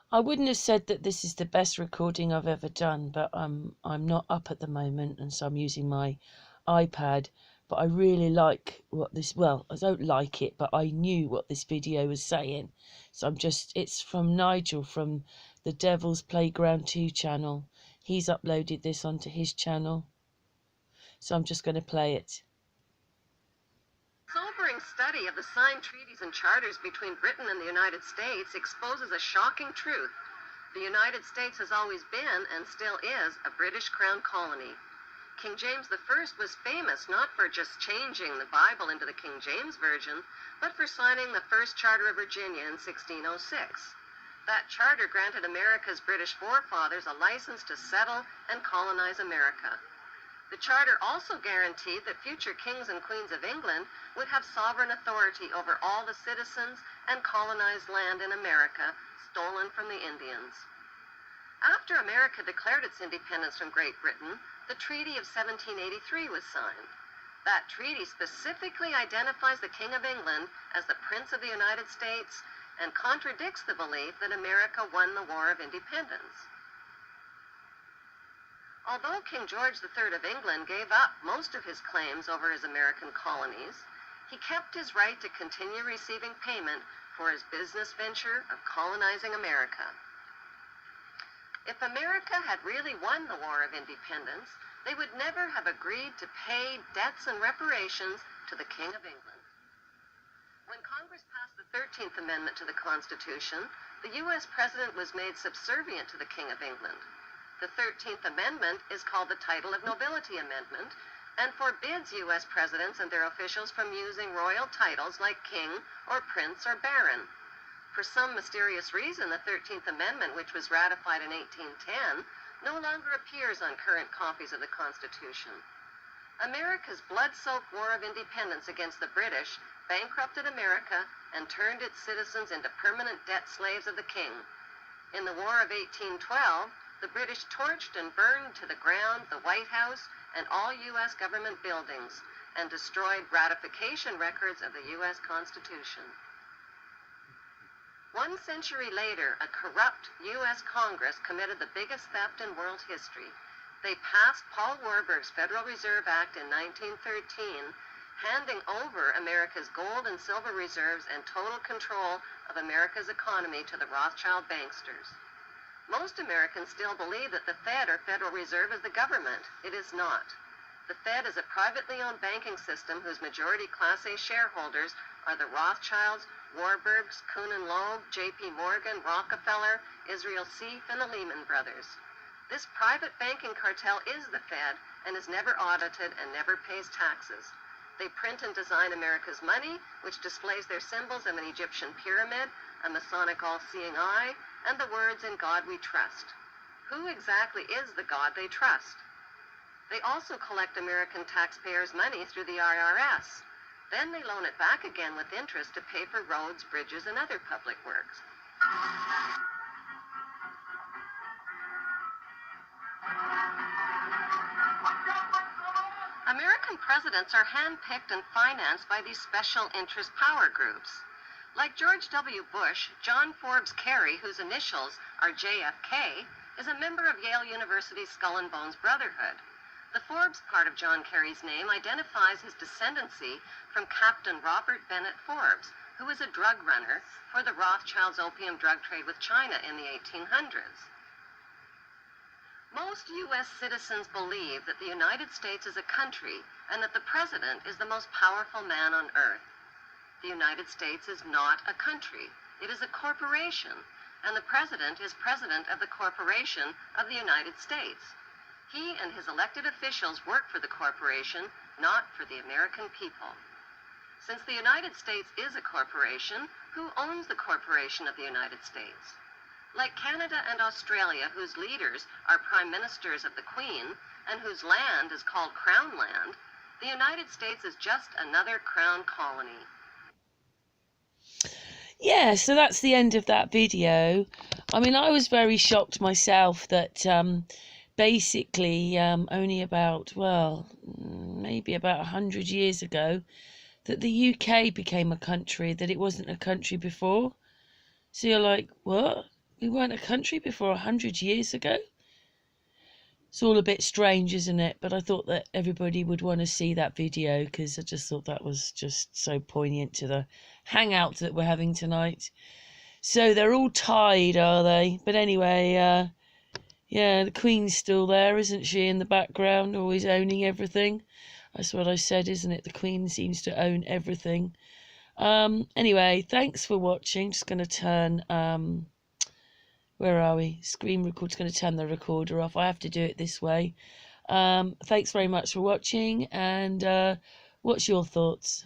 I wouldn't have said that this is the best recording I've ever done, but I'm not up at the moment, and so I'm using my iPad. But I really like what this, well, I don't like it, but I knew what this video was saying. So it's from Nigel from the Devil's Playground 2 channel. He's uploaded this onto his channel. So I'm just going to play it. Sobering study of the signed treaties and charters between Britain and the United States exposes a shocking truth. The United States has always been, and still is, a British Crown colony. King James I was famous not for just changing the Bible into the King James Version, but for signing the first Charter of Virginia in 1606. That charter granted America's British forefathers a license to settle and colonize America. The charter also guaranteed that future kings and queens of England would have sovereign authority over all the citizens and colonized land in America stolen from the Indians. After America declared its independence from Great Britain, the Treaty of 1783 was signed. That treaty specifically identifies the King of England as the Prince of the United States and contradicts the belief that America won the War of Independence. Although King George III of England gave up most of his claims over his American colonies, he kept his right to continue receiving payment for his business venture of colonizing America. If America had really won the War of Independence, they would never have agreed to pay debts and reparations to the King of England. When Congress passed the 13th Amendment to the Constitution, the U.S. President was made subservient to the King of England. The 13th Amendment is called the Title of Nobility Amendment and forbids U.S. presidents and their officials from using royal titles like king or prince or baron. For some mysterious reason, the 13th Amendment, which was ratified in 1810, no longer appears on current copies of the Constitution. America's blood-soaked War of Independence against the British bankrupted America and turned its citizens into permanent debt slaves of the king. In the War of 1812, the British torched and burned to the ground the White House and all U.S. government buildings and destroyed ratification records of the U.S. Constitution. 1 century later, a corrupt U.S. Congress committed the biggest theft in world history. They passed Paul Warburg's Federal Reserve Act in 1913, handing over America's gold and silver reserves and total control of America's economy to the Rothschild banksters. Most Americans still believe that the Fed, or Federal Reserve, is the government. It is not. The Fed is a privately owned banking system whose majority Class A shareholders are the Rothschilds, Warburgs, Kuhn & Loeb, J.P. Morgan, Rockefeller, Israel Seif, and the Lehman Brothers. This private banking cartel is the Fed and is never audited and never pays taxes. They print and design America's money, which displays their symbols of an Egyptian pyramid, a Masonic all-seeing eye, and the words "In God We Trust." Who exactly is the God they trust? They also collect American taxpayers' money through the IRS. Then they loan it back again with interest to pay for roads, bridges, and other public works. American presidents are handpicked and financed by these special interest power groups. Like George W. Bush, John Forbes Kerry, whose initials are JFK, is a member of Yale University's Skull and Bones Brotherhood. The Forbes part of John Kerry's name identifies his descendancy from Captain Robert Bennett Forbes, who was a drug runner for the Rothschilds' opium drug trade with China in the 1800s. Most U.S. citizens believe that the United States is a country and that the president is the most powerful man on earth. The United States is not a country. It is a corporation, and the president is president of the corporation of the United States. He and his elected officials work for the corporation, not for the American people. Since the United States is a corporation, who owns the corporation of the United States? Like Canada and Australia, whose leaders are prime ministers of the Queen and whose land is called Crown Land, the United States is just another crown colony. Yeah, so that's the end of that video. I mean, I was very shocked myself that basically only about, well, maybe about 100 years ago, that the UK became a country, that it wasn't a country before. So you're like, what? we weren't a country before 100 years ago. It's all a bit strange, isn't it? But I thought that everybody would want to see that video because I just thought that was just so poignant to the hangout that we're having tonight. So they're all tied, are they? But anyway, yeah, the Queen's still there, isn't she, in the background, always owning everything. That's what I said, isn't it? The Queen seems to own everything. Anyway, thanks for watching. Just going to turn, where are we? Screen record's going to turn the recorder off. I have to do it this way. Thanks very much for watching, and what's your thoughts?